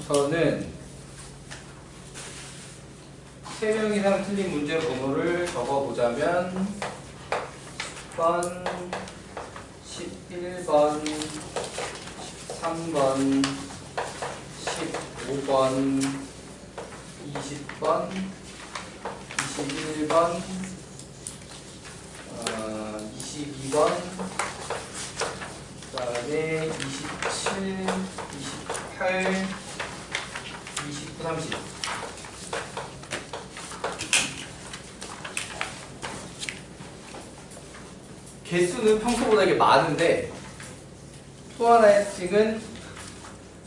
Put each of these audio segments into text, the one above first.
우선은 3명 이상 틀린 문제 번호를 적어보자면 10번, 11번, 13번, 15번, 20번, 21번, 22번, 그 다음에 27, 28, 29, 30. 개수는 평소보다 이게 많은데 또 하나의 특징은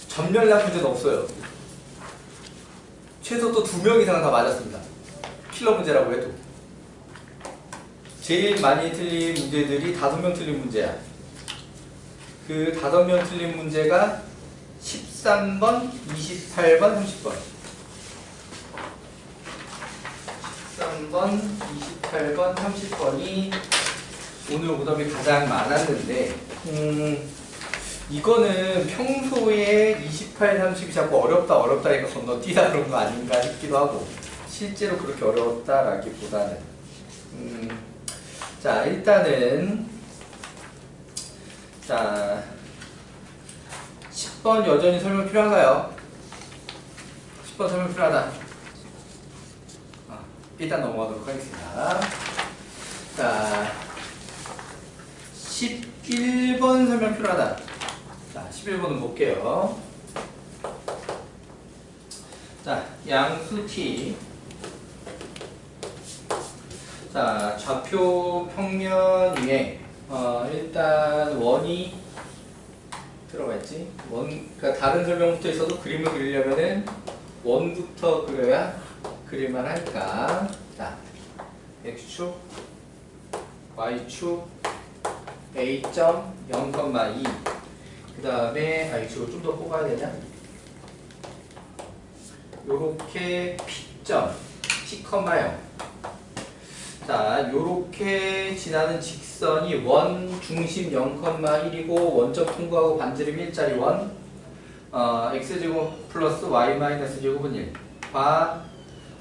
전멸량 문제는 없어요. 최소 또 2명 이상은 다 맞았습니다. 킬러 문제라고 해도. 제일 많이 틀린 문제들이 5명 틀린 문제야. 그 5명 틀린 문제가 13번, 28번, 30번. 13번, 28번, 30번이 오늘 오답이 가장 많았는데 이거는 평소에 28, 30이 자꾸 어렵다니까 건너뛰다 그런 거 아닌가 싶기도 하고 실제로 그렇게 어려웠다라기보다는 자 일단은 자 10번 여전히 설명 필요한가요? 10번 설명 필요하다. 일단 넘어가도록 하겠습니다. 자 11번 설명 필요하다. 자 11번은 볼게요. 자 양수 t 자 좌표 평면 위에 일단 원이 들어가 있지. 그러니까 다른 설명부터 있어도 그림을 그리려면은 원부터 그려야 그릴만 할까. 자 x축 y축 a.0,2 그 다음에 이쪽으로 좀 더 뽑아야 되냐? 요렇게 P점 P,0 자 요렇게 지나는 직선이 원 중심 0,1이고 원점 통과하고 반지름 1짜리 원 x제곱 플러스 y 마이너스 제곱은 1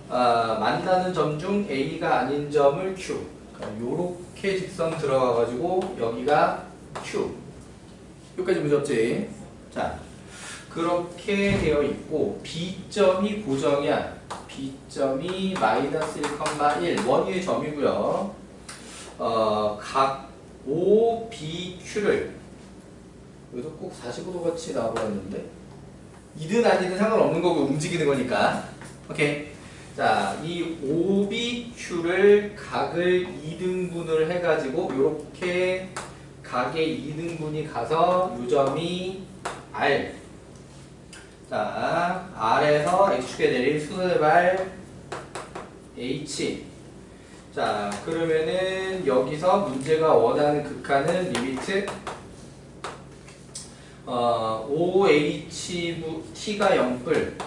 만나는 점 중 a가 아닌 점을 q 요렇게 직선 들어가가지고 여기가 Q 여기까지 문제없지? 자 그렇게 되어 있고 B점이 고정이야. B점이 마이너스 1,1 원위의 점이고요. 각 OBQ를 여기도 꼭 45도 같이 나와버렸는데 2든 아니든 상관없는 거고 움직이는 거니까 오케이. 자, 이 OBQ를 각을 2등분을 해가지고 이렇게 각의 2등분이 가서 요 점이 R. 자, R에서 X축에 내린 수세발 H. 자, 그러면은 여기서 문제가 원하는 극한은 리미트 OHT가 0불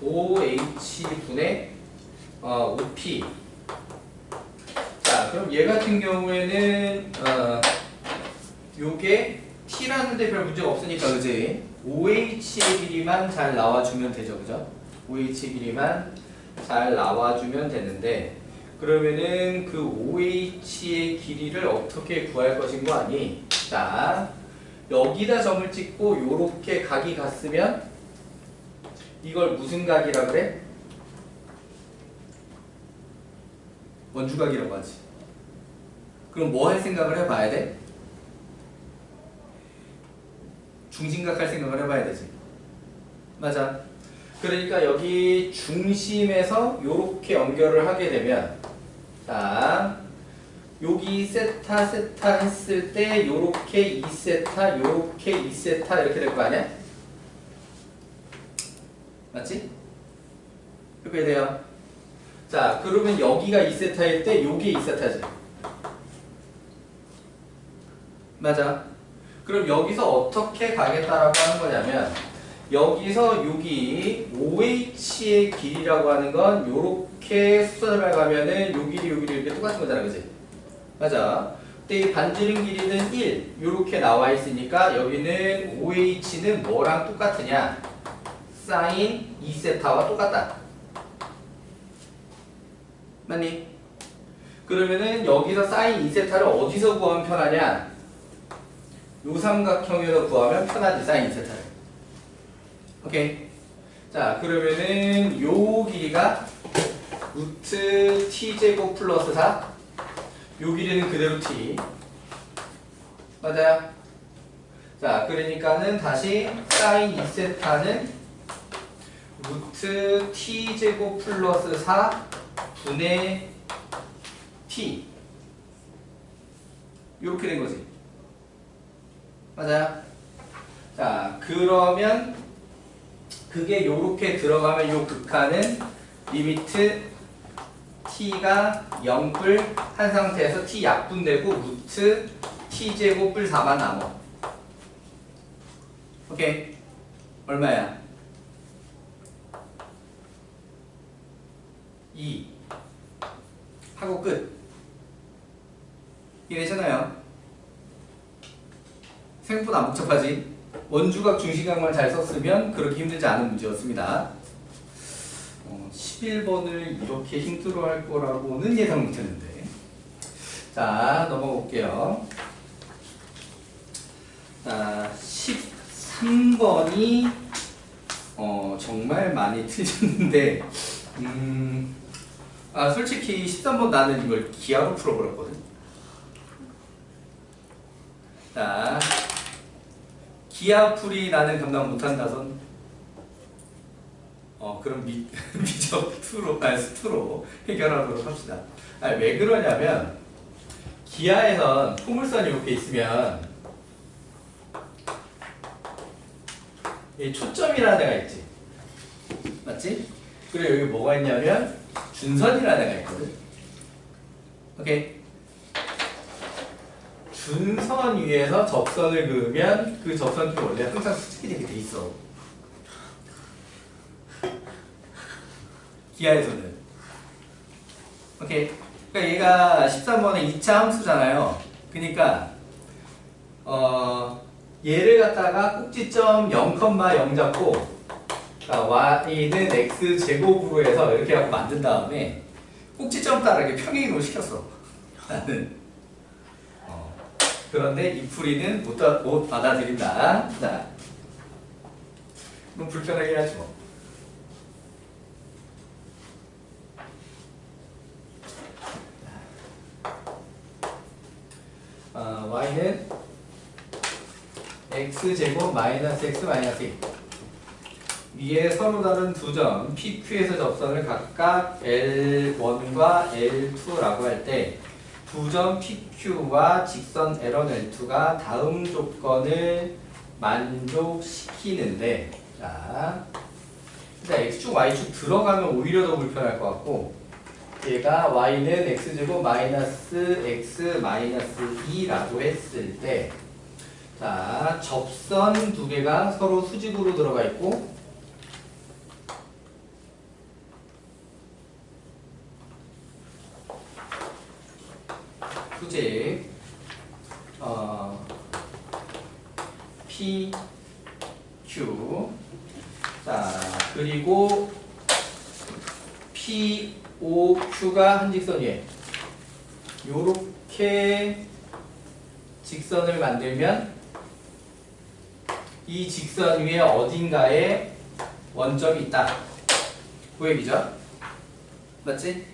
OH분의 OP. 자, 그럼 얘 같은 경우에는 요게 T라는 데 별 문제가 없으니까 그지? OH의 길이만 잘 나와주면 되죠, 그죠? OH의 길이만 잘 나와주면 되는데 그러면은 그 OH의 길이를 어떻게 구할 것인 거 아니? 자, 여기다 점을 찍고 요렇게 각이 갔으면 이걸 무슨 각이라 그래? 원주각이라고 하지. 그럼 뭐 할 생각을 해봐야 돼? 중심각 할 생각을 해봐야 되지. 맞아. 그러니까 여기 중심에서 요렇게 연결을 하게 되면 자 여기 세타 했을 때 요렇게 2세타 요렇게 2세타 이렇게 될 거 아니야? 맞지? 이렇게 돼요. 자, 그러면 여기가 2세타일 때 요게 2세타지. 맞아. 그럼 여기서 어떻게 가겠다라고 하는 거냐면 여기서 여기 OH의 길이라고 하는 건 요렇게 수선을 가면은 요 길이 이렇게 똑같은 거잖아, 그치? 맞아. 그때 반지름 길이는 1 이렇게 나와 있으니까 여기는 OH는 뭐랑 똑같으냐? 사인 2세타와 똑같다. 맞니? 그러면은 여기서 사인 2세타를 어디서 구하면 편하냐? 요 삼각형에서 구하면 편하지, 사인 2세타를. 오케이. 자, 그러면은 요 길이가 루트 t제곱 플러스 4. 요 길이는 그대로 t. 맞아요? 자, 그러니까는 다시 사인 2세타는 루트 t제곱 플러스 4 분의 t. 요렇게 된 거지. 맞아요? 자, 그러면 그게 요렇게 들어가면 요 극한은 리미트 t가 0뿔 한 상태에서 t 약분되고 루트 t제곱 뿔 4만 남어. 오케이. 얼마야? 2 하고 끝. 이해되잖아요? 생각보다 안 복잡하지? 원주각 중심각만 잘 썼으면 그렇게 힘들지 않은 문제였습니다. 11번을 이렇게 힘들어 할 거라고는 예상 못했는데. 자, 넘어가 볼게요. 자, 13번이 정말 많이 틀렸는데 솔직히 13번 나는 이걸 기하로 풀어버렸거든. 자, 기하풀이 나는 감당 못한다선 그럼 미적 스투로 해결하도록 합시다. 왜 그러냐면 기하에선 포물선이 이렇게 있으면 이 초점이라는 데가 있지. 맞지? 그리고 여기 뭐가 있냐면 준선이라는 데가 있거든. 오케이. 준선 위에서 접선을 그으면 그 접선이 원래 항상 수직이 되게 돼 있어. 기하에서는. 오케이. 그러니까 얘가 13번에 2차 함수잖아요. 그러니까 얘를 갖다가 꼭지점 0,0 잡고 y는 x 제곱으로 해서 이렇게 하고 만든 다음에 꼭지점 따라 이렇게 평행이동을 시켰어. 나는. 그런데 이 풀이는 못 받아들인다. 자, 그럼 불편하게 하지 뭐. y는 x제곱 마이너스 x 마이너스 2 위에 서로 다른 두 점 PQ에서 접선을 각각 L1과 L2라고 할 때 두 점 PQ와 직선 L1, L2가 다음 조건을 만족시키는데, 자, 일단 X축, Y축 들어가면 오히려 더 불편할 것 같고, 얘가 Y는 X제곱 마이너스 X 마이너스 2라고 했을 때, 자, 접선 두 개가 서로 수직으로 들어가 있고, 수직 P, Q. 자, 그리고 P, O, Q가 한 직선 위에 요렇게 직선을 만들면 이 직선 위에 어딘가에 원점이 있다. 그 얘기죠? 맞지?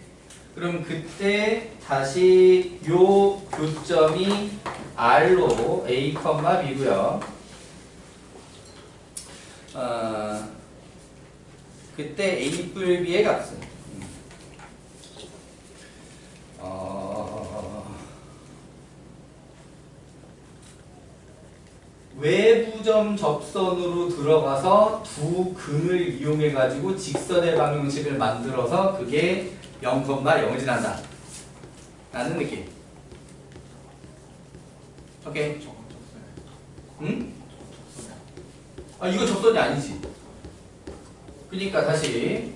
그럼 그때 다시 요 교점이 R로 A, B고요. 그때 A 뿔 B의 값은 외부점 접선으로 들어가서 두 근을 이용해 가지고 직선의 방정식을 만들어서 그게 0,0을 지난다 라는 느낌. 오케이. 응? 이거 접선이 아니지. 그러니까 다시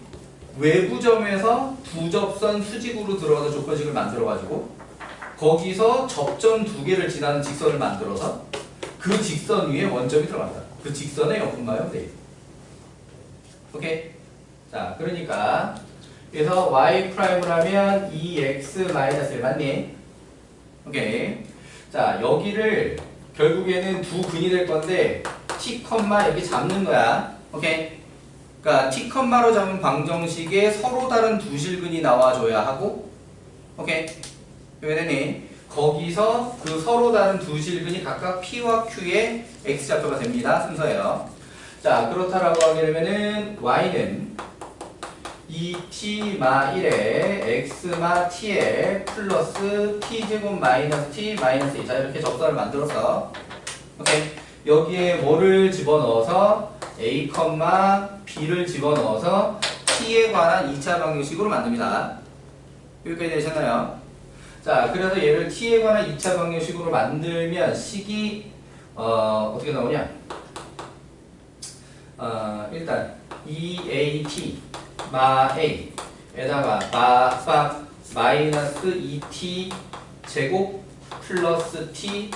외부점에서 두 접선 수직으로 들어가서 조건식을 만들어 가지고 거기서 접점 두 개를 지나는 직선을 만들어서 그 직선 위에 원점이 들어간다. 그 직선에 0,0 돼. 오케이? 자, 그러니까 그래서 y 프라임을 하면 2x 마이너스 1 맞니? 오케이. 자, 여기를 결국에는 두 근이 될 건데 t, 여기 잡는 거야. 오케이? 그러니까 t, 로 잡은 방정식에 서로 다른 두 실근이 나와줘야 하고, 오케이? 왜 되니? 거기서 그 서로 다른 두 실근이 각각 p와 q의 x좌표가 됩니다. 순서예요. 자, 그렇다라고 하게 되면은 y는 2t 마 1에 x 마 t에 플러스 t제곱 마이너스 t 마이너스 2. 자, 이렇게 접선을 만들어서, 오케이? 여기에 뭐를 집어넣어서 a, b를 집어넣어서 t에 관한 2차 방정식으로 만듭니다. 여기까지 되셨나요? 자, 그래서 얘를 t에 관한 2차 방정식으로 만들면 식이 어떻게 나오냐? 일단 2at 마 a에다가 마이너스 2t 제곱 플러스 t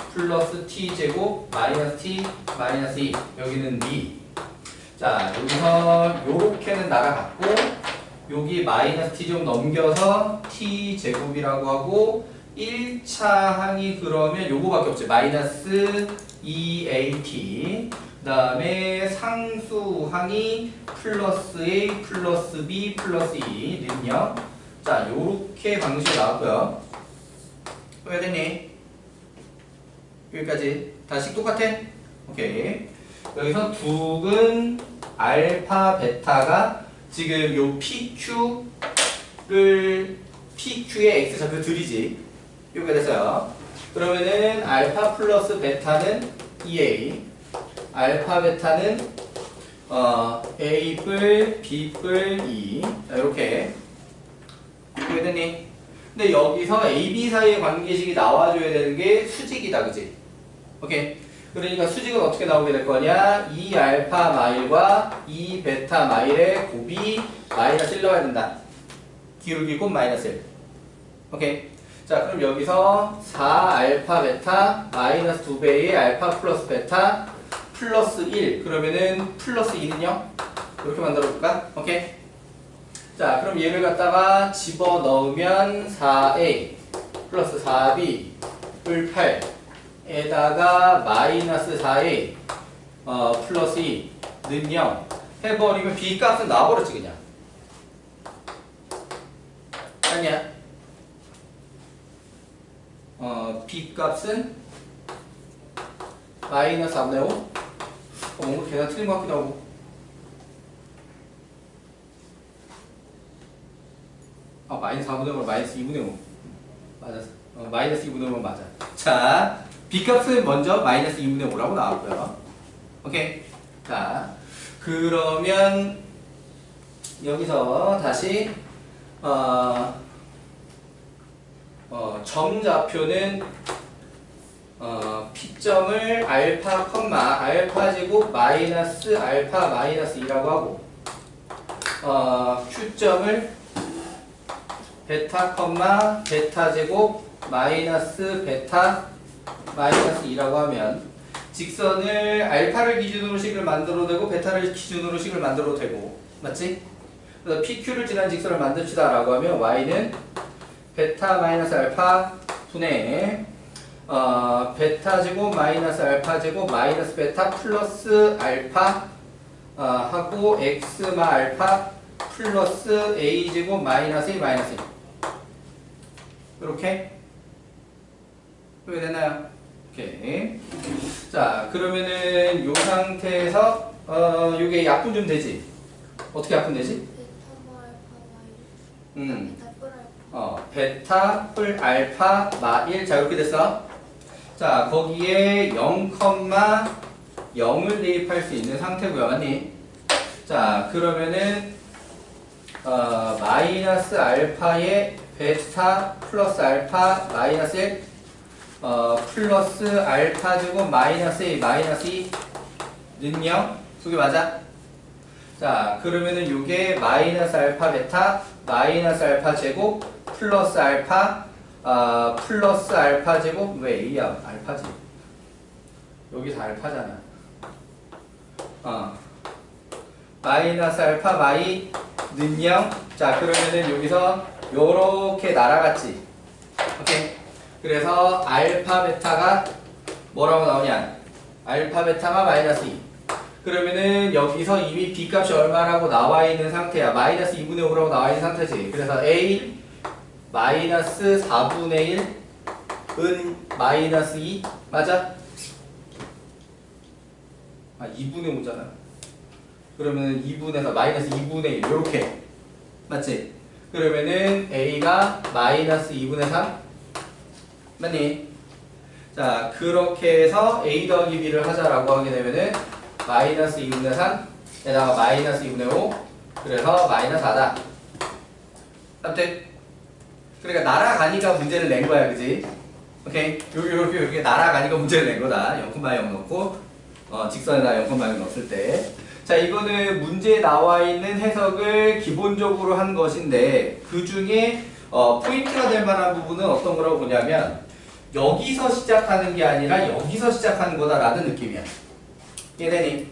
제곱 마이너스 t 마이너스 2. 여기는 b. 자, 여기서 요렇게는 날아갔고 여기 마이너스 t 좀 넘겨서 t 제곱이라고 하고 1차 항이 그러면 요거밖에 없지. 마이너스 2at. 그 다음에 상수항이 플러스 a 플러스 b 플러스 2 능력. 자, 요렇게 방식이 나왔고요. 왜 됐니? 여기까지 다시 똑같아? 오케이. 여기서 두근 알파 베타가 지금 요 PQ의 X좌표 들이지. 요게 됐어요. 그러면은 알파 플러스 베타는 2A, 알파 베타는 A뿔, B뿔 2. 자, 요렇게. 요게 됐니? 근데 여기서 A, B 사이의 관계식이 나와줘야 되는 게 수직이다, 그지? 오케이. 그러니까 수직은 어떻게 나오게 될 거냐? 2알파 마일과 2베타 마일의 곱이 마이너스 1 나와야 된다. 기울기 곱 마이너스 1. 오케이. 자, 그럼 여기서 4알파 베타 마이너스 2배의 알파 플러스 베타 플러스 1. 그러면은 플러스 2는요? 이렇게 만들어 볼까? 오케이. 자, 그럼 얘를 갖다가 집어 넣으면 4a 플러스 4b 뿔 8 에다가 마이너스 4a 플러스 2는 0 해버리면 b 값은 나와버렸지 그냥. 아니야? b 값은 마이너스 4분의 5? 뭔가 계산 틀린 것 같기도 하고. 마이너스 4분의 5가 마이너스 2분의 5 맞았어. 마이너스 2분의 5는 맞아. 자, b값은 먼저 마이너스 2분의 5라고 나왔고요. 오케이. 자, 그러면 여기서 다시 점좌표는 P점을 알파, 알파 제곱 마이너스 알파 마이너스 2라고 하고 Q점을 베타, 베타 제곱 마이너스 베타 마이너스 2라고 하면 직선을 알파를 기준으로 식을 만들어도 되고 베타를 기준으로 식을 만들어도 되고 맞지? 그래서 PQ를 지난 직선을 만듭시다 라고 하면 Y는 베타 마이너스 알파 분의 베타 제곱 마이너스 알파 제곱 마이너스 베타 플러스 알파 하고 X마 알파 플러스 A 제곱 마이너스 2 마이너스 2 이렇게 이렇게 되나요? 오케이. 자, 그러면은 요 상태에서 요게 약분좀 되지? 어떻게 약분되지? 베타 뿔 알파 마 1. 자, 이렇게 됐어. 자, 거기에 0,0을 대입할 수 있는 상태고요. 맞니? 자, 그러면은 마이너스 알파의 베타 플러스 알파 마이너스 1 플러스 알파 제곱 마이너스 2 마이너스 2는 0. 그게 맞아? 자, 그러면은 요게 마이너스 알파 베타 마이너스 알파 제곱 플러스 알파 플러스 알파 제곱 왜 A야? 알파지. 여기서 알파잖아. 마이너스 알파 마이는 0. 자 그러면은 여기서 요렇게 날아갔지. 오케이. 그래서 알파 베타가 뭐라고 나오냐? 알파 베타가 마이너스 2. 그러면은 여기서 이미 B 값이 얼마라고 나와 있는 상태야. 마이너스 2분의 5라고 나와 있는 상태지. 그래서 A 마이너스 4분의 1은 마이너스 2 맞아? 2분의 5잖아. 그러면은 2분에서 마이너스 2분의 1 요렇게 맞지? 그러면은 A가 마이너스 2분의 3 맞니? 자 그렇게 해서 A 더하기 B를 하자라고 하게 되면은 마이너스 2분의 3에다가 마이너스 2분의 5 그래서 마이너스 4다. 맞지? 그러니까 날아가니까 문제를 낸 거야 그지? 오케이? 요렇게 날아가니까 문제를 낸 거다. 0,0 넣고 직선에다 0,0 넣었을 때. 자 이거는 문제에 나와 있는 해석을 기본적으로 한 것인데 그 중에 포인트가 될 만한 부분은 어떤 거라고 보냐면 여기서 시작하는 게 아니라 여기서 시작하는 거다라는 느낌이야. 이해되니?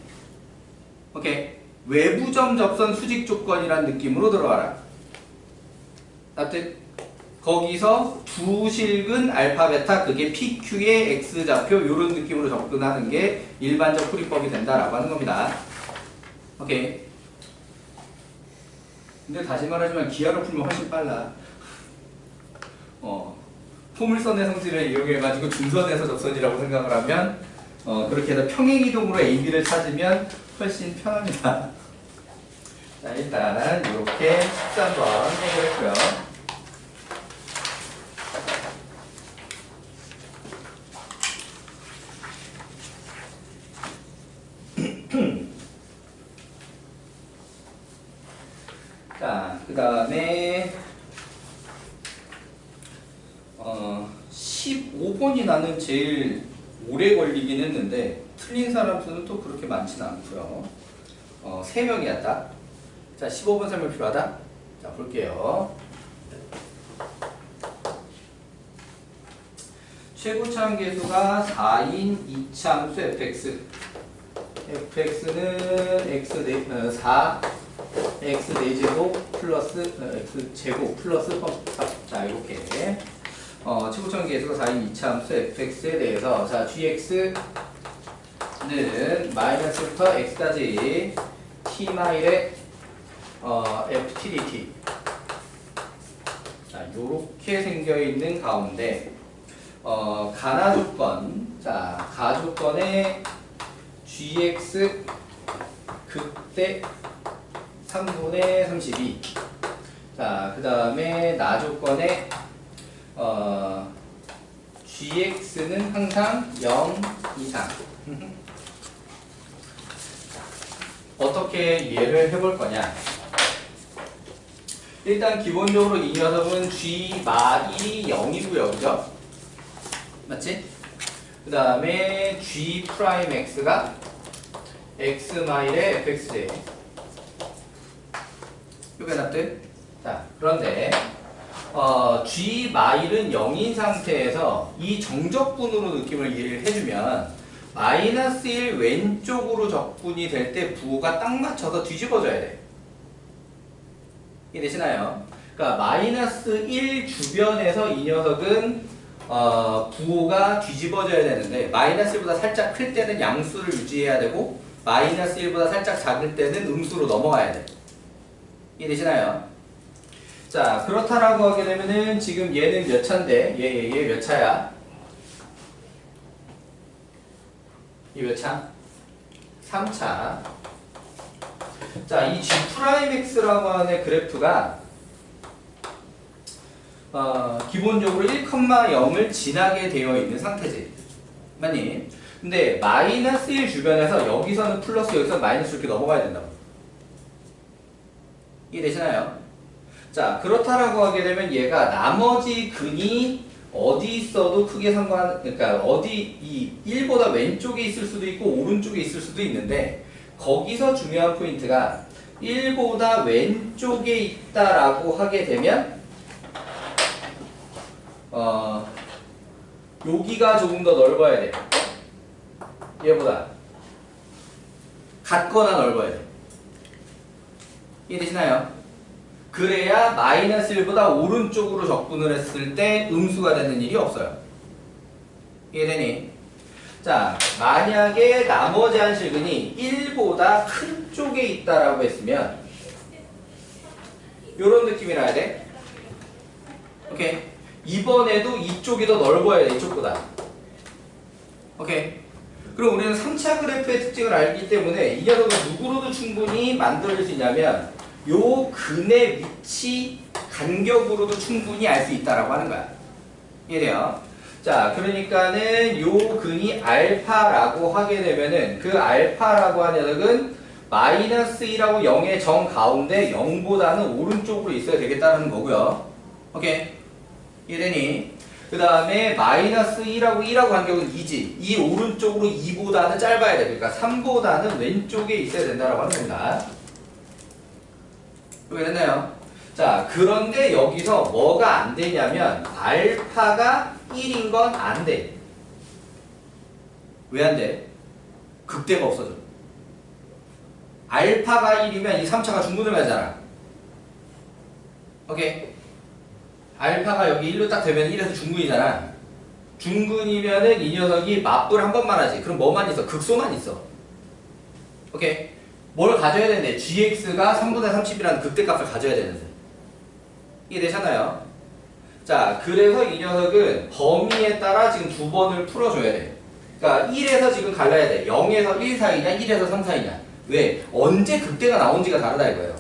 오케이. 외부점 접선 수직 조건이라는 느낌으로 들어가라. 따뜻? 거기서 두 실근 알파 베타 그게 PQ의 X좌표 이런 느낌으로 접근하는 게 일반적 풀이법이 된다라고 하는 겁니다. 오케이. 근데 다시 말하지만 기하로 풀면 훨씬 빨라. 포물선의 성질을 이용해가지고 중선에서 접선이라고 생각을 하면 그렇게 해서 평행이동으로 AB를 찾으면 훨씬 편합니다. 자 일단 이렇게 13번 해결했고요. 자, 그 다음에 15번이 나는 제일 오래 걸리긴 했는데 틀린 사람 수는 또 그렇게 많지는 않고요. 3명이었다. 자, 15번 설명 필요하다? 자, 볼게요. 최고차항 계수가 4인 이차함수 fx. fx는 x 4 x 4제곱 플러스 x 제곱 플러스 자 이렇게 최고차항 계수가 4인 이차함수 fx에 대해서 자 gx는 마이너스부터 x까지 t 마일의 ft dt 자 요렇게 생겨 있는 가운데 가나 조건 자 가조건의 gx 극대 3분의 32 자 그 다음에 나 조건의 gx는 항상 0 이상 어떻게 이해를 해볼 거냐 일단 기본적으로 이 녀석은 g 마일이 0이고요 그죠? 맞지? 그 다음에 g 프라임 x가 x 마일의 fxj 요게 납득? 자 그런데 g 마일은 0인 상태에서 이 정적분으로 느낌을 이해를 해주면 마이너스 1 왼쪽으로 적분이 될 때 부호가 딱 맞춰서 뒤집어져야 돼. 이해되시나요? 그러니까 마이너스 1 주변에서 이 녀석은 부호가 뒤집어져야 되는데 마이너스 1보다 살짝 클 때는 양수를 유지해야 되고 마이너스 1보다 살짝 작을 때는 음수로 넘어가야 돼. 이해되시나요? 자 그렇다라고 하게 되면은 지금 얘는 몇 차인데 얘 몇 차야? 이 몇 차? 3차. 자, 이 G'X라고 하는 그래프가 기본적으로 1,0을 지나게 되어 있는 상태지. 맞니? 근데 마이너스 1 주변에서 여기서는 플러스 여기서 마이너스 이렇게 넘어가야 된다고. 이해되시나요? 자, 그렇다라고 하게 되면 얘가 나머지 근이 어디 있어도 크게 그러니까 어디 이 1보다 왼쪽에 있을 수도 있고 오른쪽에 있을 수도 있는데 거기서 중요한 포인트가 1보다 왼쪽에 있다라고 하게 되면 여기가 조금 더 넓어야 돼. 얘보다 같거나 넓어야 돼. 이해되시나요? 그래야 마이너스 1보다 오른쪽으로 적분을 했을 때 음수가 되는 일이 없어요. 이해되니? 자, 만약에 나머지 한 실근이 1보다 큰 쪽에 있다라고 했으면 요런 느낌이라 해야 돼. 오케이. 이번에도 이쪽이 더 넓어야 돼, 이쪽보다. 오케이. 그럼 우리는 3차 그래프의 특징을 알기 때문에 이 녀석을 누구로도 충분히 만들어낼 수 있냐면 요 근의 위치 간격으로도 충분히 알 수 있다라고 하는 거야. 이해돼요? 자, 그러니까는 요 근이 알파라고 하게 되면은 그 알파라고 하는 녀석은 마이너스 1하고 0의 정 가운데 0보다는 오른쪽으로 있어야 되겠다는 거고요. 오케이? 이해되니? 그 다음에 마이너스 1하고 1하고 간격은 2지. 이 오른쪽으로 2보다는 짧아야 돼. 그러니까 3보다는 왼쪽에 있어야 된다고 하는 겁니다. 이해됐나요? 자, 그런데 여기서 뭐가 안 되냐면 알파가 1인 건 안 돼. 왜 안 돼? 극대가 없어져. 알파가 1이면 이 3차가 중분을 가잖아. 오케이? 알파가 여기 1로 딱 되면 1에서 중근이잖아. 중근이면은 이 녀석이 맞불 한 번만 하지. 그럼 뭐만 있어? 극소만 있어. 오케이? 뭘 가져야 되는데? gx가 3분의 30이라는 극대값을 가져야 되는데. 이해되셨나요? 자, 그래서 이 녀석은 범위에 따라 지금 두 번을 풀어줘야 돼. 그러니까 1에서 지금 갈라야 돼. 0에서 1 사이냐, 1에서 3 사이냐. 왜? 언제 극대가 나온지가 다르다 이거예요.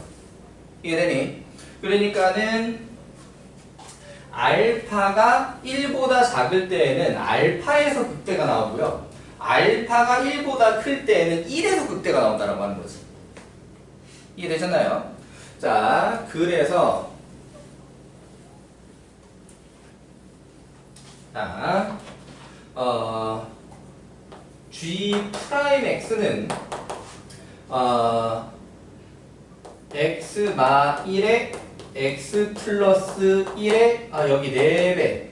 이해되니? 그러니까는 알파가 1보다 작을 때에는 알파에서 극대가 나오고요. 알파가 1보다 클 때에는 1에서 극대가 나온다라고 하는 거지. 이해되셨나요? 자, 그래서 자, G'X는 X 마 1에 X 플러스 1에 여기 4배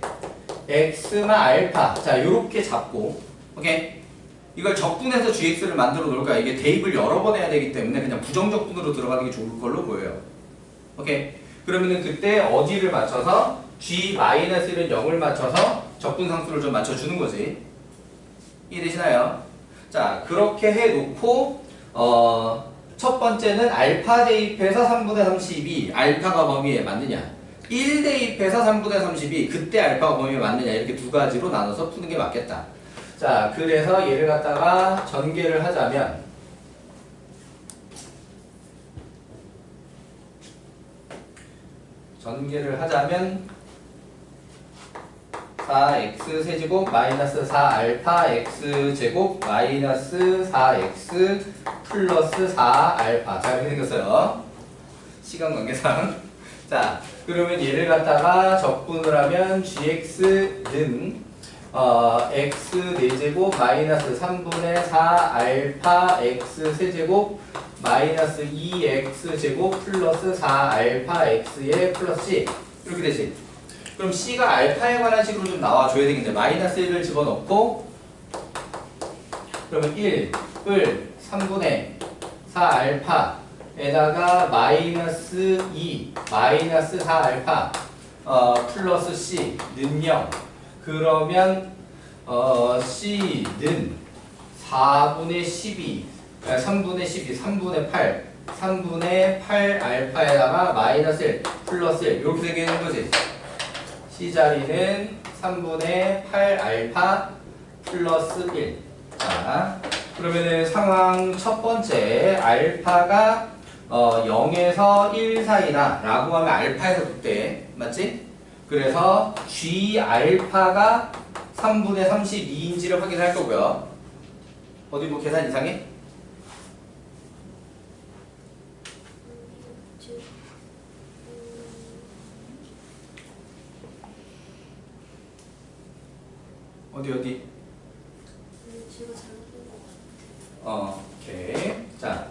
X마 알파. 자, 요렇게 잡고 오케이? 이걸 적분해서 GX를 만들어 놓을까? 이게 대입을 여러 번 해야 되기 때문에 그냥 부정적분으로 들어가는 게 좋을 걸로 보여요. 오케이? 그러면은 그때 어디를 맞춰서 G-1은 0을 맞춰서 적분 상수를 좀 맞춰주는 거지. 이해되시나요? 자, 그렇게 해놓고 첫 번째는 알파 대입해서 3분의 32 알파가 범위에 맞느냐, 1 대입해서 3분의 32 그때 알파가 범위에 맞느냐, 이렇게 두 가지로 나눠서 푸는 게 맞겠다. 자, 그래서 얘를 갖다가 전개를 하자면 4x 세제곱 마이너스 4알파 x제곱 마이너스 4x 플러스 4알파. 자, 이렇게 생겼어요. 시간 관계상. 자, 그러면 얘를 갖다가 적분을 하면 gx는 x 4제곱 마이너스 3분의 4알파 x 세제곱 마이너스 2x제곱 플러스 4알파 x의 플러스 c. 이렇게 되지. 그럼 C가 알파에 관한 식으로 좀 나와줘야 되겠네. 마이너스 1을 집어넣고 그러면 1을 3분의 4알파에다가 마이너스 2 마이너스 4알파 플러스 C는 0. 그러면 C는 4분의 12 3분의 12 3분의 8 3분의 8알파에다가 마이너스 1 플러스 1 이렇게 되겠는 거지. C 자리는 3분의 8알파 플러스 1. 자, 그러면은 상황 첫 번째, 알파가 0에서 1 사이다 라고 하면 알파에서 극대, 맞지? 그래서 G 알파가 3분의 32인지를 확인할 거고요. 어디 뭐 계산 이상해? 어디? 제가 잘못된 것 같아요. 오케이. 자,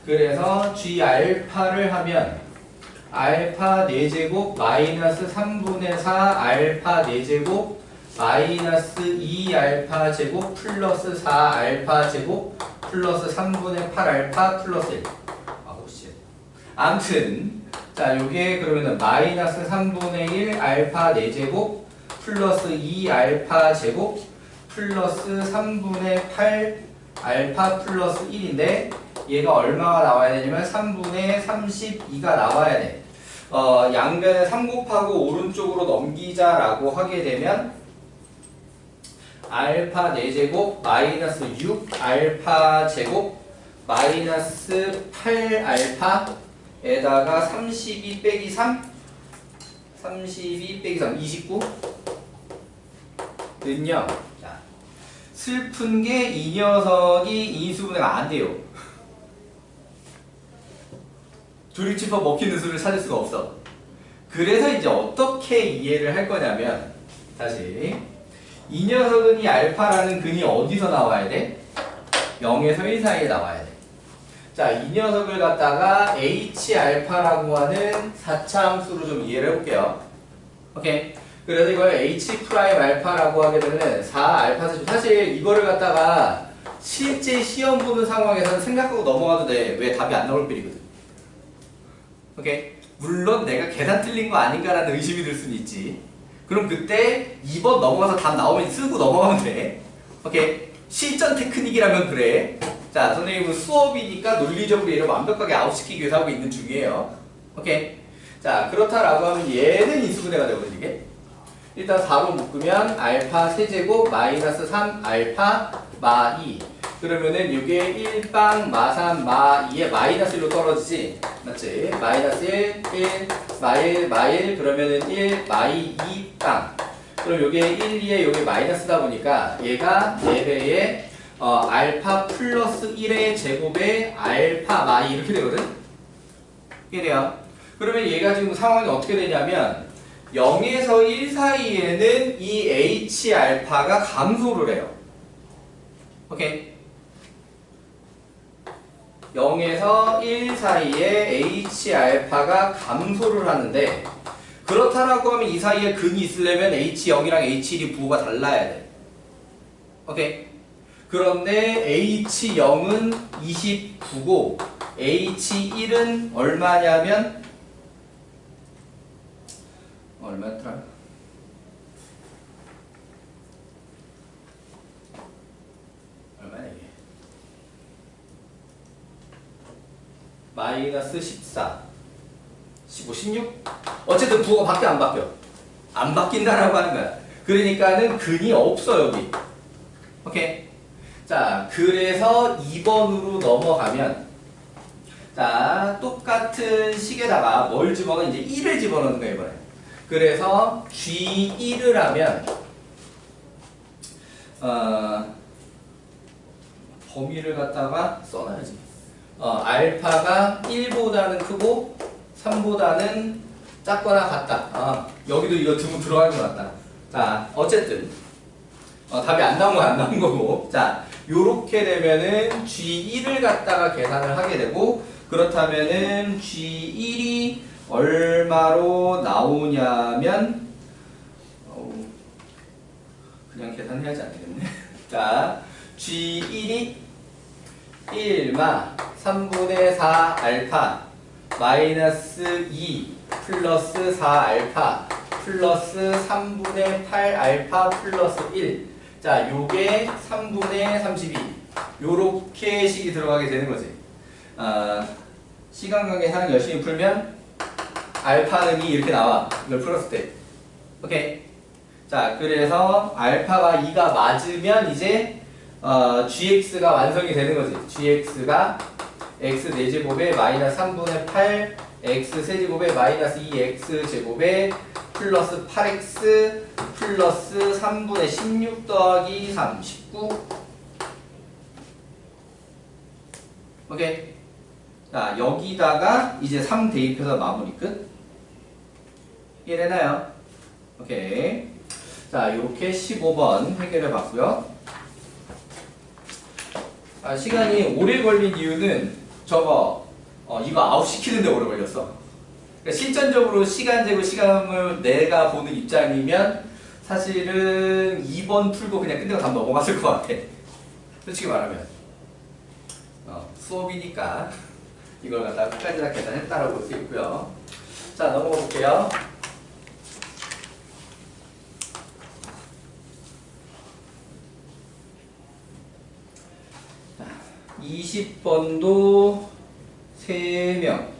그래서 G 알파를 하면 알파 4제곱 마이너스 3분의 4 알파 4제곱 마이너스 2 알파 제곱 플러스 4 알파 제곱 플러스 3분의 8 알파 플러스 1. 아우 씨. 암튼 자 요게 그러면은 마이너스 3분의 1 알파 4제곱 플러스 2 알파 제곱 플러스 3분의 8 알파 플러스 1인데 얘가 얼마가 나와야 되냐면 3분의 32가 나와야 돼. 양변에 3 곱하고 오른쪽으로 넘기자라고 하게 되면 알파 4제곱 마이너스 6 알파 제곱 마이너스 8 알파에다가 32 빼기 3 32 빼기 3 29 는요. 자, 슬픈 게 이 녀석이 인수분해가 안 돼요. 조립집합 먹히는 수를 찾을 수가 없어. 그래서 이제 어떻게 이해를 할 거냐면 다시 이 녀석은 이 알파라는 근이 어디서 나와야 돼? 0에서 1 사이에 나와야 돼. 자, 이 녀석을 갖다가 H 알파라고 하는 4차 함수로 좀 이해를 해볼게요. 오케이. 그래서 이걸 H 프라임 알파라고 하게 되면 4 알파 세제곱. 사실 이거를 갖다가 실제 시험 보는 상황에서는 생각하고 넘어가도 돼. 왜? 답이 안 나올 필이거든. 오케이. 물론 내가 계산 틀린 거 아닌가라는 의심이 들 수는 있지. 그럼 그때 2번 넘어가서 답 나오면 쓰고 넘어가면 돼. 오케이. 실전 테크닉이라면 그래. 자, 선생님은 수업이니까 논리적으로 얘를 완벽하게 아웃시키기 위해서 하고 있는 중이에요. 오케이. 자, 그렇다라고 하면 얘는 인수분해가 되거든, 이게. 일단 4로 묶으면 알파 세제곱 마이너스 3 알파 마 2. 그러면은 이게 1빵 마 3 마 2에 마이너스 1로 떨어지지. 맞지? 마이너스 1, 1, 마 1, 마 1, 그러면은 1, 마 2, 2빵. 그럼 요게 1, 2에 요게 마이너스다 보니까 얘가 4배의 알파 플러스 1의 제곱에 알파 마 2 이렇게 되거든? 이래요. 그러면 얘가 지금 상황이 어떻게 되냐면 0에서 1 사이에는 이 H 알파가 감소를 해요. 오케이? 0에서 1 사이에 H 알파가 감소를 하는데 그렇다라고 하면 이 사이에 근이 있으려면 H0이랑 H1이 부호가 달라야 돼. 오케이? 그런데 H0은 29고 H1은 얼마냐면 얼마였더라? 얼마야 이게? 마이너스 14 15, 16? 어쨌든 부호가 밖에 안 바뀌어. 안 바뀐다라고 하는 거야. 그러니까는 근이 없어 여기. 오케이? 자, 그래서 2번으로 넘어가면 자, 똑같은 식에다가 뭘 집어넣어? 이제 1을 집어넣는 거야 이번에. 그래서 G1을 하면 범위를 갖다가 써놔야지. 알파가 1보다는 크고 3보다는 작거나 같다. 여기도 이거 두고 들어가는 것 같다. 자, 어쨌든 답이 안 나온 건 안 나온 거고. 자, 요렇게 되면은 G1을 갖다가 계산을 하게 되고 그렇다면은 G1이 얼마로 나오냐면 그냥 계산해야지 안 되겠네. 자, G1이 1마 3분의 4 알파 마이너스 2 플러스 4 알파 플러스 3분의 8 알파 플러스 1. 자, 요게 3분의 32. 요렇게 식이 들어가게 되는 거지. 시간 관계상 열심히 풀면 알파는 2 이렇게 나와. 이걸 풀었을 때. 오케이. 자, 그래서 알파가 2가 맞으면 이제 gx가 완성이 되는 거지. gx가 x 4제곱에 마이너스 3분의 8 x 세제곱에 마이너스 2x 제곱에 플러스 8x 플러스 3분의 16 더하기 3 19. 오케이. 자, 여기다가 이제 3 대입해서 마무리 끝. 이해되나요? 오케이. 자, 이렇게 15번 해결해 봤고요. 시간이 오래 걸린 이유는 저거 이거 아웃 시키는데 오래 걸렸어. 그러니까 실전적으로 시간 재고 시간을 내가 보는 입장이면 사실은 2번 풀고 그냥 끝내고 답 넘어갔을 것 같아. 솔직히 말하면 수업이니까 이걸 갖다가 끝까지 다 계산했다라고 볼 수 있고요. 자, 넘어가 볼게요. 20번도 3명.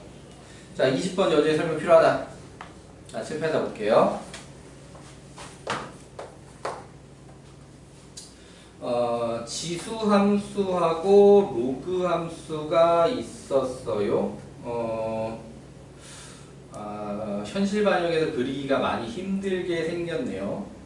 자, 20번 여주의 설명 필요하다. 자, 실패해서 볼게요. 지수 함수하고 로그 함수가 있었어요. 현실 반영에서 그리기가 많이 힘들게 생겼네요.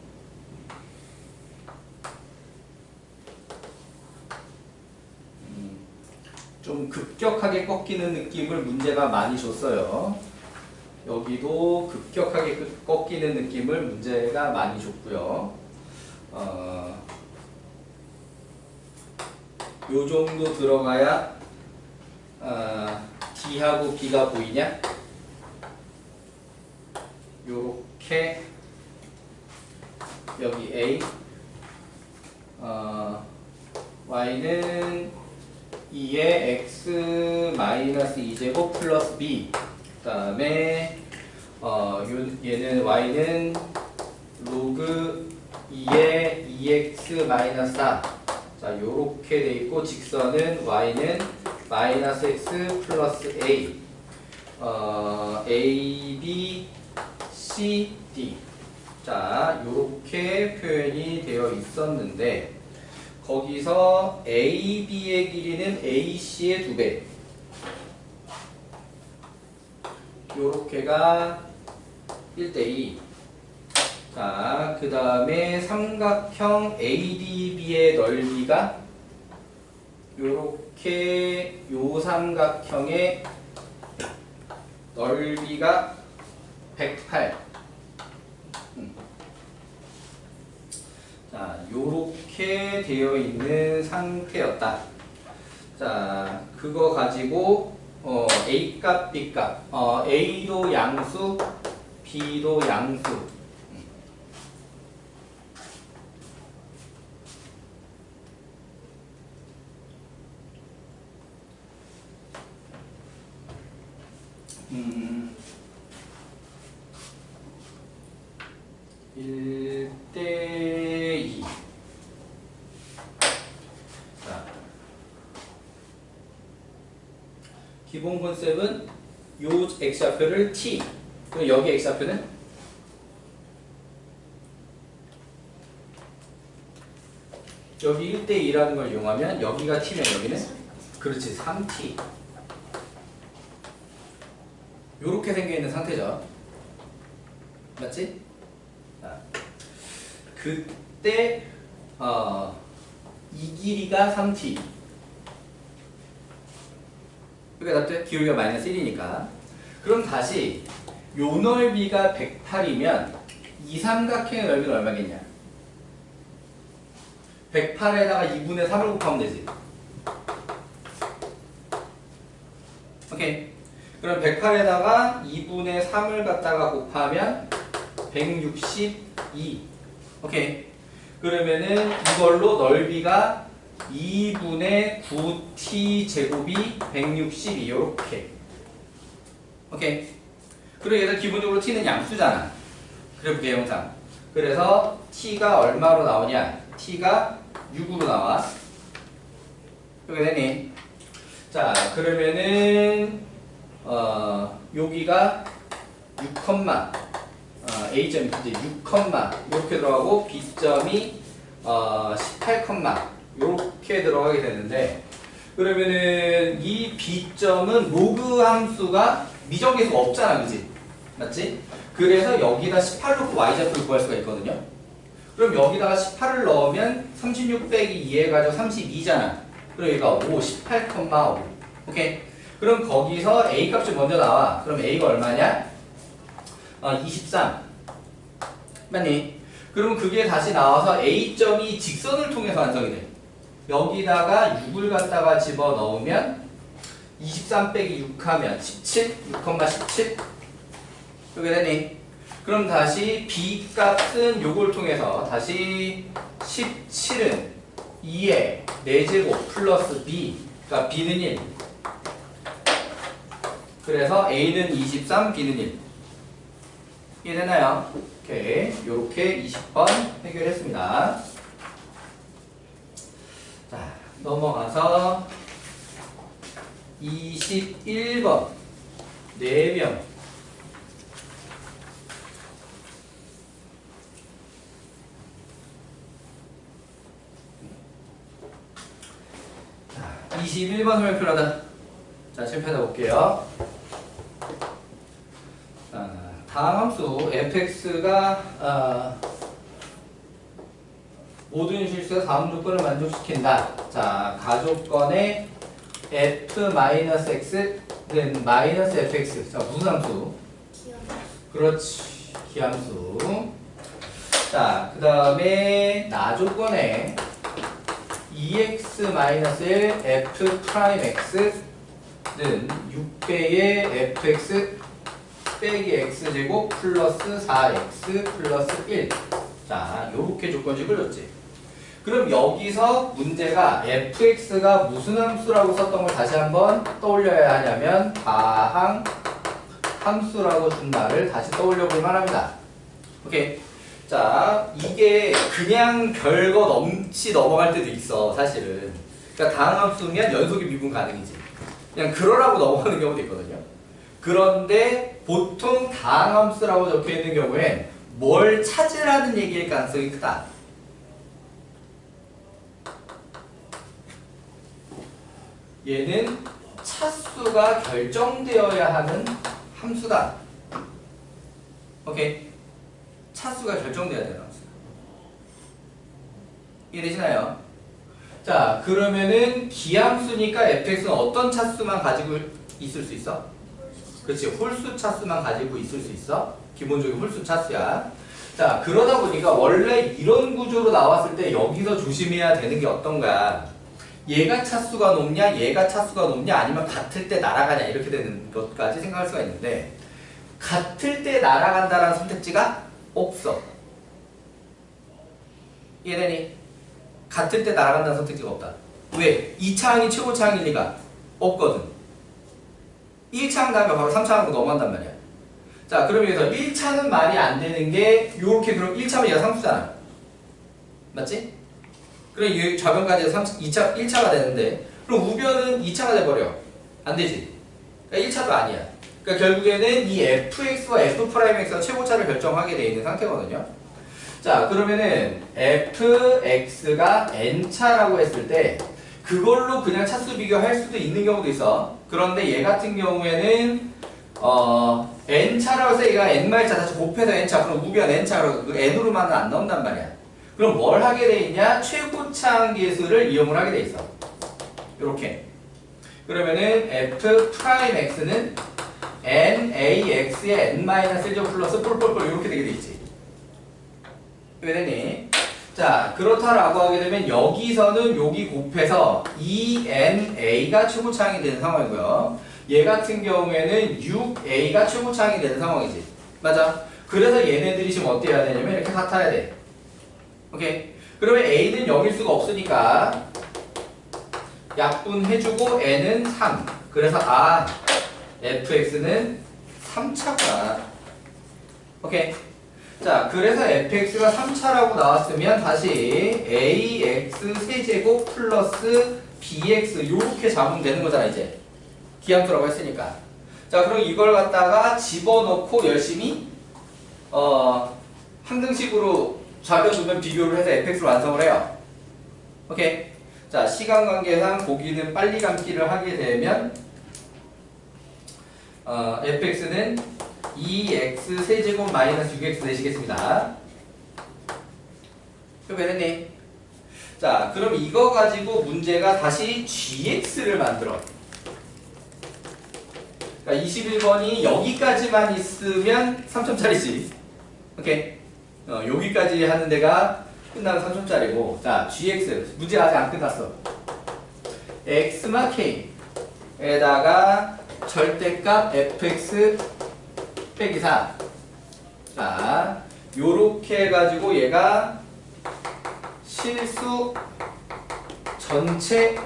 좀 급격하게 꺾이는 느낌을 문제가 많이 줬어요. 여기도 급격하게 꺾이는 느낌을 문제가 많이 줬고요. 요 정도 들어가야 D하고 B가 보이냐? 요렇게 여기 A Y는 2의 X 마이너스 2제곱 플러스 B 그 다음에 얘는 Y는 로그 2의 2X 마이너스 4 자, 요렇게 돼 있고 직선은 y는 마이너스 x 플러스 a a, b, c, d 자, 요렇게 표현이 되어 있었는데 거기서 a, b의 길이는 a, c의 2배 요렇게가 1대2 자, 그 다음에 삼각형 ADB의 넓이가 요렇게 요 삼각형의 넓이가 108 자, 요렇게 되어 있는 상태였다. 자, 그거 가지고 A값, B값 A도 양수, B도 양수 (1대2) 자, 기본 컨셉은 요 x좌표를 t 그럼 여기 x좌표는 여기 1대2라는 걸 이용하면 여기가 t면 여기는 그렇지 3t 요렇게 생겨있는 상태죠. 맞지? 자, 그때 이 길이가 3t 그게 답죠? 기울기가 마이너스 1이니까 그럼 다시 요 넓이가 108이면 이 삼각형의 넓이는 얼마겠냐? 108에다가 2분의 3을 곱하면 되지. 오케이. 그럼 108에다가 2분의 3을 갖다가 곱하면 162. 오케이. 그러면은 이걸로 넓이가 2분의 9t 제곱이 162. 요렇게. 오케이. 그리고 얘들 기본적으로 t는 양수잖아. 그래프 개형상. 그래서 t가 얼마로 나오냐? t가 6으로 나와. 그렇게 되니? 자, 그러면은 여기가 6, A점이 이제 6, 이렇게 들어가고 B점이 18, 이렇게 들어가게 되는데 그러면은 이 B점은 로그 함수가 미정계수가 없잖아, 그지? 맞지? 그래서 여기다 18 넣고 Y좌표를 구할 수가 있거든요. 그럼 여기다가 18을 넣으면 36 빼기 2 해가지고 32잖아. 그럼 여기가 5, 18,5. 오케이? 그럼 거기서 A 값이 먼저 나와. 그럼 A가 얼마냐? 23. 맞니? 그럼 그게 다시 나와서 A점이 직선을 통해서 완성이 돼. 여기다가 6을 갖다가 집어넣으면 23 빼기 6 하면 17, 6,17 여기 되니? 그럼 다시 b 값은 요걸 통해서 다시 17은 2의 4제곱 플러스 b, 그러니까 b는 1. 그래서 a는 23, b는 1. 이해되나요? 오케이. 요렇게 20번 해결했습니다. 자, 넘어가서 21번. 4명. 자, 21번 설명표라다. 자, 실패해 볼게요. 다음 함수 fx가 모든 실수가 다음 조건을 만족시킨다. 자, 가조건에 f-x는 마이너스 fx. 자, 무슨 함수? 그렇지, 기함수. 자, 그 다음에 나조건에 2x-1 f'(x)는 6배의 fx 빼기 x제곱 플러스 4x 플러스 1. 자, 요렇게 조건식을 줬지. 그럼 여기서 문제가 fx가 무슨 함수라고 썼던 걸 다시 한번 떠올려야 하냐면 가항 함수라고 준 말을 다시 떠올려 볼 만합니다. 오케이. 자, 이게 그냥 별거 넘치 넘어갈 때도 있어, 사실은. 그러니까 다항 함수면 연속이 미분 가능이지. 그냥 그러라고 넘어가는 경우도 있거든요. 그런데 보통 다항 함수라고 적혀 있는 경우엔 뭘 찾으라는 얘기일 가능성이 크다. 얘는 차수가 결정되어야 하는 함수다. 오케이. 차수가 결정되어야 되는 함수다. 이해되시나요? 자, 그러면은 기함수니까 fx는 어떤 차수만 가지고 있을 수 있어? 그렇지, 홀수 차수만 가지고 있을 수 있어. 기본적인 홀수 차수야. 자, 그러다 보니까 원래 이런 구조로 나왔을 때 여기서 조심해야 되는 게 어떤 거야? 얘가 차수가 높냐, 얘가 차수가 높냐, 아니면 같을 때 날아가냐, 이렇게 되는 것까지 생각할 수가 있는데, 같을 때 날아간다라는 선택지가 없어. 이해되니? 같을 때 날아간다는 선택지가 없다. 왜? 2차항이 최고 차항일 리가 없거든. 1차항 다음에 바로 3차항으로 넘어간단 말이야. 자, 그럼 여기서 1차는 말이 안 되는 게 요렇게, 그럼 1차면 얘가 상수잖아. 맞지? 그럼 이 좌변까지 2차, 1차가 되는데, 그럼 우변은 2차가 돼버려. 안 되지. 그러니까 1차도 아니야. 그러니까 결국에는 이 fx와 f'x가 최고차를 결정하게 돼 있는 상태거든요. 자, 그러면은 fx가 n차라고 했을 때 그걸로 그냥 차수 비교할 수도 있는 경우도 있어. 그런데 얘 같은 경우에는 n차라고 해서 얘가 n마일차 다시 곱해서 n차, 그럼 우변 n차라고 그 n으로만은 안 나온단 말이야. 그럼 뭘 하게 돼 있냐? 최고차항 계수를 이용을 하게 돼 있어. 요렇게. 그러면은 f'x는 nax의 n-1제곱 플러스 뿔뿔뿔 이렇게 되게 돼 있지. 왜 되니? 자, 그렇다라고 하게 되면 여기서는 여기 곱해서 2na가 최고차항이 되는 상황이고요. 얘 같은 경우에는 6a가 최고차항이 되는 상황이지. 맞아? 그래서 얘네들이 지금 어떻게 해야 되냐면 이렇게 같아야 돼. 오케이? 그러면 a는 0일 수가 없으니까 약분해주고 n은 3. 그래서 fx는 3차구나. 오케이? 자, 그래서 fx가 3차라고 나왔으면 다시 ax 세제곱 플러스 bx 요렇게 잡으면 되는 거잖아, 이제. 기함수라고 했으니까. 자, 그럼 이걸 갖다가 집어넣고 열심히 항등식으로 좌변 우변 비교를 해서 fx를 완성을 해요. 오케이? 자, 시간 관계상 보기는 빨리 감기를 하게 되면 fx는 2x 세제곱 마이너스 6x 내시겠습니다. 이해됐니? 자, 그럼 이거 가지고 문제가 다시 gx를 만들어. 그러니까 21번이 여기까지만 있으면 3점짜리지. 오케이? 여기까지 하는 데가 끝나면 3점짜리고. 자, gx. 문제 아직 안 끝났어. x마 k에다가 절대값 fx 빼기 4 자, 요렇게 해가지고 얘가 실수 전체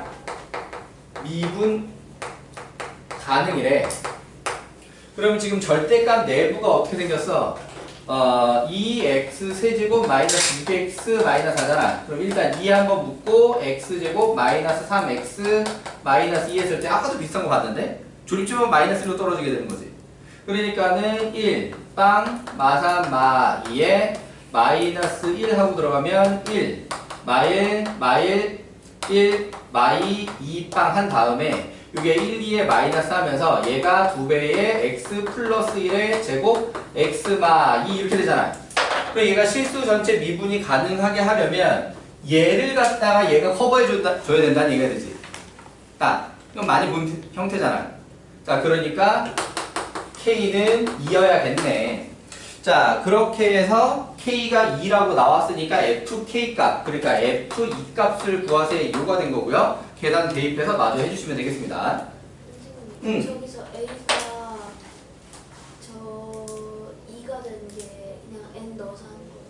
미분 가능이래. 그럼 지금 절대값 내부가 어떻게 생겼어? 2x 세제곱 마이너스 6x 마이너스 4잖아. 그럼 일단 2 한번 묶고 x제곱 마이너스 3x 마이너스 2 했을 때 아까도 비슷한 거 봤는데 조립주면 마이너스로 떨어지게 되는 거지. 그러니까는 1, 빵, 마삼, 마 2에 마이너스 1 하고 들어가면 1, 마일, 1, 마이, 2, 빵 한 다음에 이게 1, 2에 마이너스 하면서 얘가 2배의 x 플러스 1의 제곱 x 마 2 이렇게 되잖아. 그럼 얘가 실수 전체 미분이 가능하게 하려면 얘를 갖다가 얘가 커버해 줘야 된다는 얘기가 되지. 딱 이건 많이 본 형태잖아. 자, 그러니까 K는 2여야겠네. 자, 그렇게 해서 K가 2라고 나왔으니까 FK 값, 그러니까 F2 값을 구하세요. 이거가 된 거고요. 계산 대입해서 마저 해주시면 되겠습니다. 저기서 A가 저 2가 된 게 그냥 N 넣어서 하는 거예요.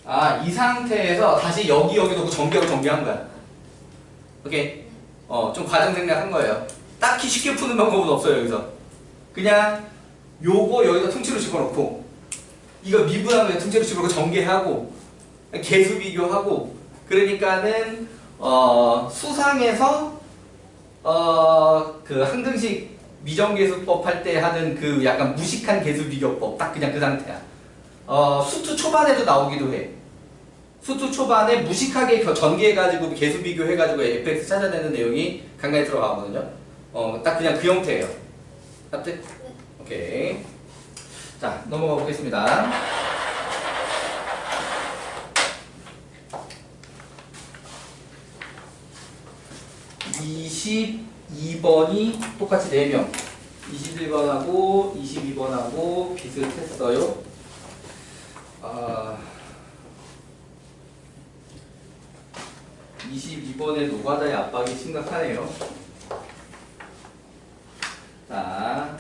아, 이 상태에서 다시 여기 놓고 전개하고 전개한 거야. 오케이? 좀 과정 생략한 거예요. 딱히 쉽게 푸는 방법은 없어요, 여기서. 그냥 요거 여기다 통째로 집어넣고 이거 미분하면 그냥 통째로 집어넣고 전개하고 계수 비교하고 그러니까는 수상에서 그 항등식 미정계수법 할 때 하는 그 약간 무식한 계수 비교법 딱 그냥 그 상태야. 수투 초반에도 나오기도 해. 수투 초반에 무식하게 전개해가지고 계수 비교해가지고 fx 찾아내는 내용이 간간히 들어가거든요. 딱 그냥 그 형태예요. 맞지? 네. 오케이. 자, 넘어가 보겠습니다. (22번이) 똑같이 4명 21번하고 22번하고 비슷했어요. 22번의 노가다의 압박이 심각하네요. 자,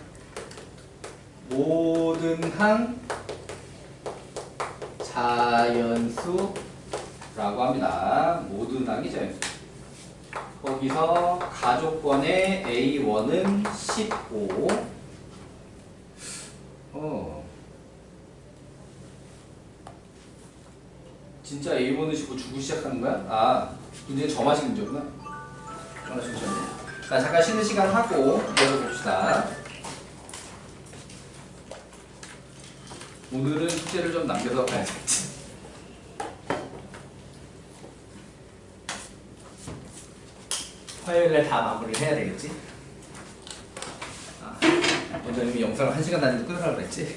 모든 항 자연수라고 합니다. 모든 항이 자연수. 거기서 가족번의 A1은 15. 진짜 A1은 15 주고 시작하는 거야? 아, 문제는 점화식 문제구나. 자, 잠깐 쉬는 시간 하고 열어봅시다. 오늘은 숙제를 좀 남겨서 가야겠지. 화요일날 다 마무리를 해야 되겠지. 원장님이 영상을 1시간 단위로 끊으라고 그랬지.